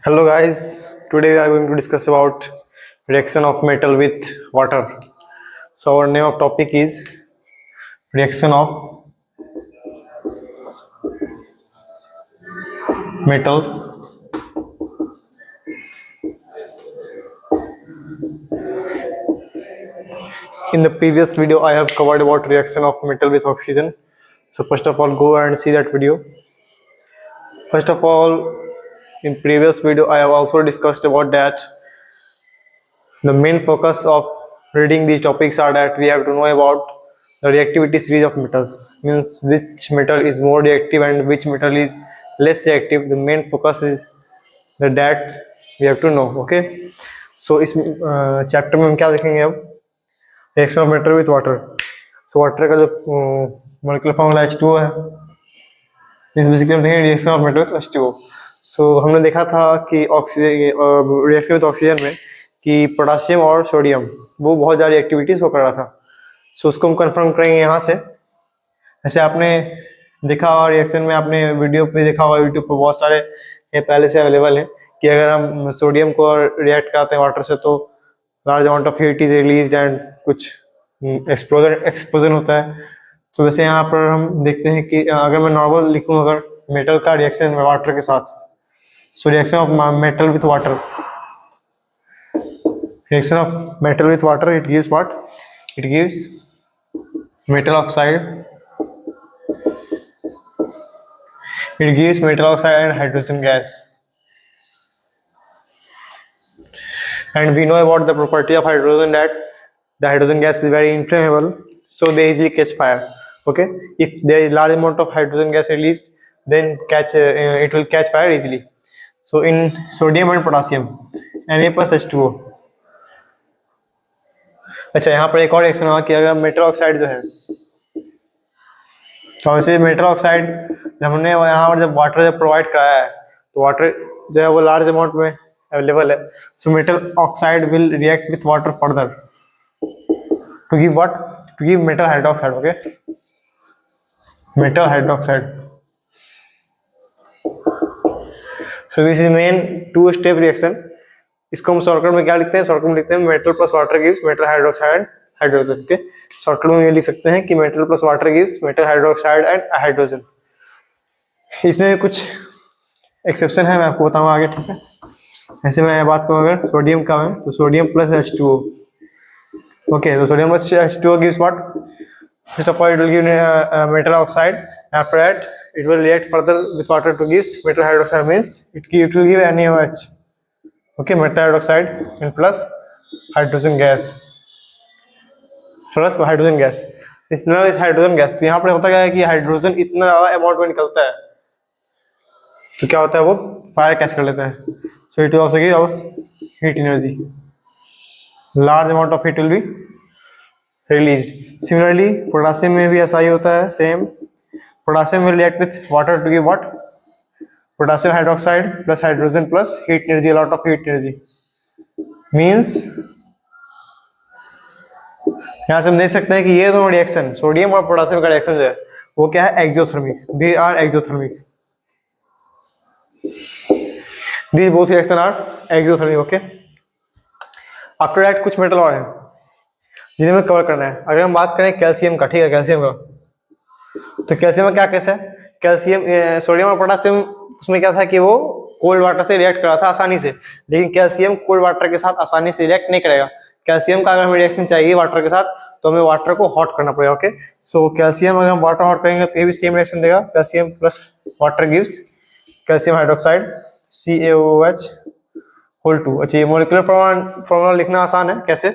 Hello guys, today we are going to discuss about reaction of metal with water. So our name of topic is reaction of metal. In the previous video I have covered about reaction of metal with oxygen. So first of all go and see that video. First of all, in previous video I have also discussed about that the main focus of reading these topics are that we have to know about the reactivity series of metals, means which metal is more reactive and which metal is less reactive. The main focus is that we have to know. Okay, so इस chapter में हम क्या देखेंगे अब? Reaction of metal with water. So water का जो molecular formula H2O है, basically हम देखेंगे reaction of metal with H2O. सो हमने देखा था कि ऑक्सीजन रिएक्शन विथ ऑक्सीजन में कि पोटासियम और सोडियम वो बहुत ज़्यादा एक्टिविटीज़ वो कर रहा था. सो उसको हम कंफर्म करेंगे यहाँ से. ऐसे आपने देखा और रिएक्शन में आपने वीडियो पे देखा होगा, यूट्यूब पे बहुत सारे ये पहले से अवेलेबल है कि अगर हम सोडियम को रिएक्ट कराते हैं वाटर से तो large amount of heat is release and कुछ एक्सप्लोजन होता है. तो वैसे यहाँ पर हम देखते हैं कि अगर मैं नॉर्मल लिखूँ अगर मेटल का रिएक्शन वाटर के साथ, so reaction of metal with water, reaction of metal with water, it gives what? It gives metal oxide. It gives metal oxide and hydrogen gas. And we know about the property of hydrogen, that the hydrogen gas is very inflammable, so they easily catch fire. Okay, if there is large amount of hydrogen gas released, then it will catch fire easily. So in sodium and potassium, Na plus H2O. अच्छा, यहाँ पर एक और reaction हुआ कि अगर metal oxide जो है, तो वैसे मेटल ऑक्साइड जब हमने यहाँ पर जब वाटर जब प्रोवाइड कराया है तो वाटर जो है वो लार्ज अमाउंट में अवेलेबल है. So metal oxide will react with water further to give what? To give metal hydroxide. Okay, metal hydroxide. So this is main two step reaction. इसको हम शॉर्टकट में क्या लिखते हैं? शॉर्टकट में लिखते हैं metal plus water gives metal hydroxide and hydrogen. Okay, shortcut में ये लिख सकते हैं कि metal plus water gives metal hydroxide and hydrogen. इसमें कुछ एक्सेप्शन है, मैं आपको बताऊंगा आगे. ठीक है, ऐसे मैं बात करूँ अगर सोडियम का है तो सोडियम प्लस H2O. ओके, तो sodium plus H2O gives what? First of all it will give metal oxide. After that it will react further with water to give metal hydroxide, means it will give NaOH. Okay, metal hydroxide and plus hydrogen gas. Plus hydrogen gas. इतना इस hydrogen gas, तो यहाँ पर होता क्या है कि hydrogen इतना ज़्यादा अमाउंट में निकलता है तो क्या होता है वो फायर कैच कर लेता है. So it also give us heat energy. Large amount of heat will be released. Similarly potassium में भी ऐसा ही होता है. Same potassium will react with water to give what? Potassium hydroxide plus hydrogen plus heat energy, lot of heat energy. Means यहाँ से हम देख सकते हैं कि ये दोनों रिएक्शन सोडियम और पोटासियम का रिएक्शन जो है वो क्या है? Exothermic. They are exothermic. These both reaction are exothermic. Okay, after that कुछ मेटल और है जिन्हें हमें कवर करना है. अगर हम बात करें कैल्शियम का, ठीक है, कैल्शियम का, तो कैल्शियम में क्या केस है? कैल्शियम सोडियम और पोटासियम उसमें क्या था कि वो कोल्ड वाटर से रिएक्ट कर रहा था आसानी से, लेकिन कैल्शियम कोल्ड वाटर के साथ आसानी से रिएक्ट नहीं करेगा. कैल्शियम का अगर हमें रिएक्शन चाहिए वाटर के साथ तो हमें वाटर को हॉट करना पड़ेगा. ओके, सो कैल्शियम अगर हम वाटर हॉट करेंगे तो ये भी सेम रिएक्शन देगा. Calcium plus water gives calcium hydroxide CaOH whole 2. अच्छा, ये मॉलिक्यूलर फॉर्मूला लिखना आसान है. कैसे?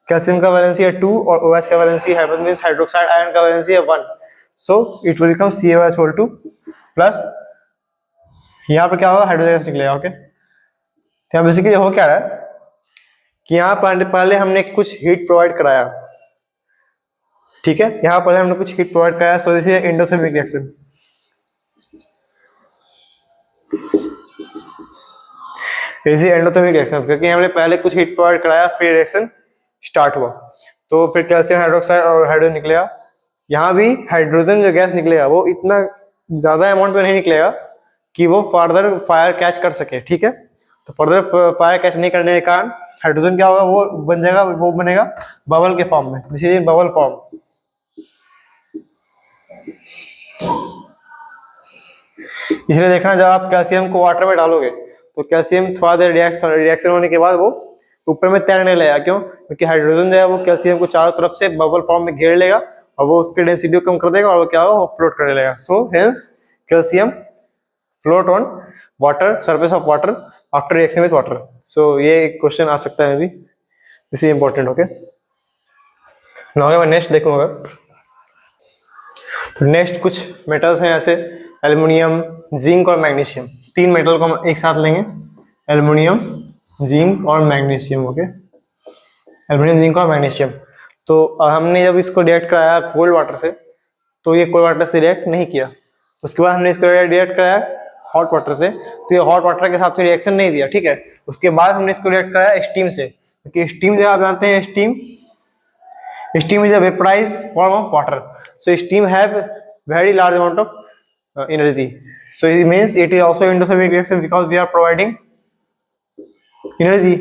कैल्शियम का वैलेंसी है 2 और OH का वैलेंसी है, मींस हाइड्रोक्साइड आयन का वैलेंसी है 1. So it will become CaOH whole 2 plus यहाँ पर क्या होगा? हाइड्रोजन गैस निकलेगा. ओके, तो यहाँ बेसिकली हो क्या रहा है कि यहाँ पर पहले हमने कुछ हीट प्रोवाइड कराया. ठीक है, यहाँ पर हमने कुछ हीट प्रोवाइड कराया. सो this is endothermic reaction. Is endothermic reaction क्योंकि हमने पहले कुछ हीट प्रोवाइड कराया फिर रिएक्शन स्टार्ट हुआ. तो फिर कैल्शियम हाइड्रोक्साइड और हाइड्रोजन निकलेगा. यहाँ भी हाइड्रोजन जो गैस निकलेगा वो इतना ज्यादा अमाउंट में नहीं निकलेगा कि वो फर्दर फायर कैच कर सके, ठीक है। तो फर्दर फायर कैच नहीं करने के कारण हाइड्रोजन क्या होगा, वो बन जाएगा, वो बनेगा बबल के फॉर्म में, दिस इज बबल फॉर्म। इसलिए देखना जब आप कैल्शियम को वाटर में डालोगे तो कैल्शियम थोड़ा देर रिएक्शन होने के बाद वो ऊपर में तैरने लगेगा। क्यों? क्योंकि हाइड्रोजन जो है वो कैल्शियम को चारों तरफ से बबल फॉर्म में घेर लेगा और वो उसकी डेंसिटी को कम कर देगा और वो क्या होगा, वो फ्लोट करने लगेगा। So hence calcium float on water, surface of water after reaction with water. So ये क्वेश्चन आ सकता है, दिस इज इंपॉर्टेंट। ओके, मैं नेक्स्ट देखूंगा। तो नेक्स्ट कुछ मेटल्स हैं ऐसे, एल्युमिनियम, जिंक और मैग्नीशियम। तीन मेटल को हम एक साथ लेंगे, एल्युमिनियम, जिंक और मैग्नीशियम। ओके, एल्युमिनियम, जिंक और मैग्नीशियम। तो हमने जब इसको रिएक्ट कराया कोल्ड वाटर से तो ये कोल्ड वाटर से रिएक्ट नहीं किया। उसके बाद हमने इसको रिएक्ट कराया हॉट वाटर से तो ये हॉट वाटर के साथ रिएक्शन नहीं दिया, ठीक है। उसके बाद हमने इसको रिएक्ट कराया स्टीम से, क्योंकि स्टीम जो आप जानते हैं, steam is a vaporised form of water. So steam have very large amount of energy. So it means it is also endothermic reaction because we are providing energy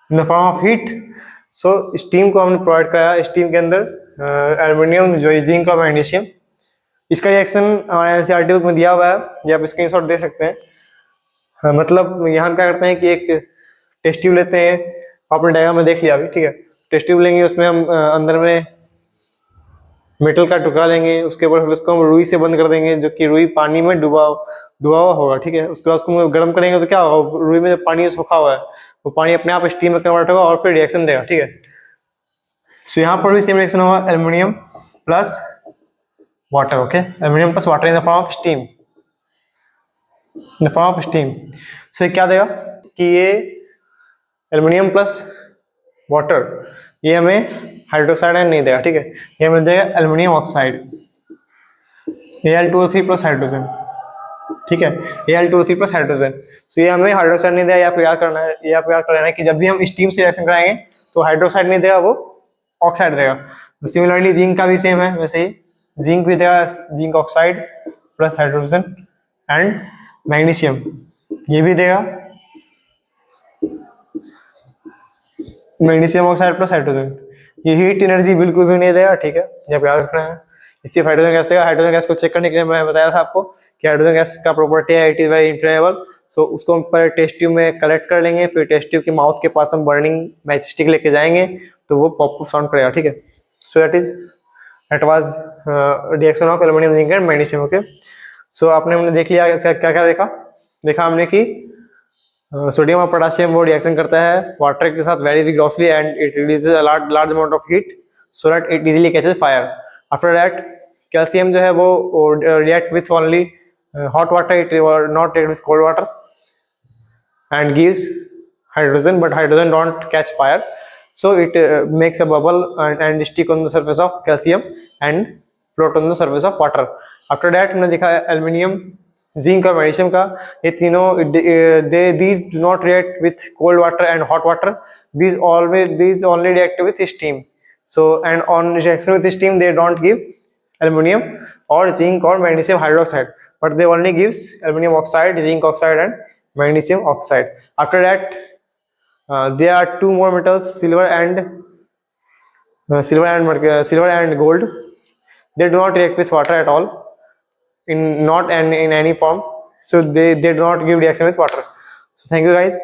in the form of heat. So steam को हमने provide कराया, steam के अंदर aluminium, जो zinc और magnesium. इसका reaction हमारे NCERT book में दिया हुआ है, ये आप स्क्रीनशॉट दे सकते हैं। मतलब यहाँ हम क्या करते हैं कि एक टेस्ट ट्यूब लेते हैं, आपने डायग्राम में देख लिया अभी, ठीक है। टेस्ट ट्यूब लेंगे, उसमें हम अंदर में मेटल का टुकड़ा लेंगे, उसके बाद उसको हम रुई से बंद कर देंगे, जो कि रुई पानी में डूबा हुआ होगा, ठीक है। उसके बाद उसको गर्म करेंगे तो क्या होगा, रुई में जो पानी सूखा हुआ है वो पानी अपने आप स्टीम में कन्वर्ट होगा और फिर रिएक्शन देगा, ठीक है। सो यहाँ पर भी सेम रिएक्शन होगा, aluminium plus water. Okay, aluminium plus water in the form of steam, in the form of steam. So क्या देगा कि ये एल्युमिनियम प्लस वाटर ये हमें हाइड्रोक्साइड नहीं देगा, ठीक है। ये हमें देगा aluminium oxide, Al2O3 plus hydrogen, ठीक है। Al2O3 plus hydrogen. तो ये हमें हाइड्रोक्साइड नहीं देगा। आपको याद करना है, ये आपको याद करना है कि जब भी हम स्टीम से रिएक्शन कराएंगे तो हाइड्रोक्साइड नहीं देगा, वो ऑक्साइड देगा। तो सिमिलरली जिंक का भी सेम है, वैसे ही जिंक भी देगा, zinc oxide plus hydrogen. And magnesium ये भी देगा मैग्नीशियम ऑक्साइड प्लस हाइड्रोजन। ये हीट एनर्जी बिल्कुल भी नहीं देगा, ठीक है, ये याद रखना है। इससे हाइड्रोजन गैस देगा। हाइड्रोजन गैस को चेक करने के लिए मैं बताया था आपको कि हाइड्रोजन गैस का प्रॉपर्टी है, इट इज वेरी इनफ्लेमेबल। सो उसको हम पहले टेस्ट ट्यूब में कलेक्ट कर लेंगे, फिर टेस्ट ट्यूब के माउथ के पास हम बर्निंग मैच स्टिक लेके जाएंगे तो वो पॉप साउंड करेगा, ठीक है। So that was reaction of aluminium, zinc and magnesium. Okay, so हमने देख लिया क्या क्या देखा हमने कि सोडियम और पोटेशियम वो रिएक्शन करता है वाटर के साथ very vigorously and it releases a large amount of heat so that it easily catches fire. After that calcium जो है वो react with only hot water, it not react with cold water and gives hydrogen, but hydrogen don't catch fire, so it makes a bubble and stick on the surface of calcium and float on the surface of water. After that हमने देखा aluminium, zinc और magnesium का, ये तीनों these do not react with cold water and hot water, these only react with steam. So and on reaction with steam they don't give aluminum or zinc or magnesium hydroxide, but they only gives aluminum oxide, zinc oxide and magnesium oxide. After that there are two more metals, silver and gold. They do not react with water at all, in any form, so they do not give reaction with water. So thank you guys.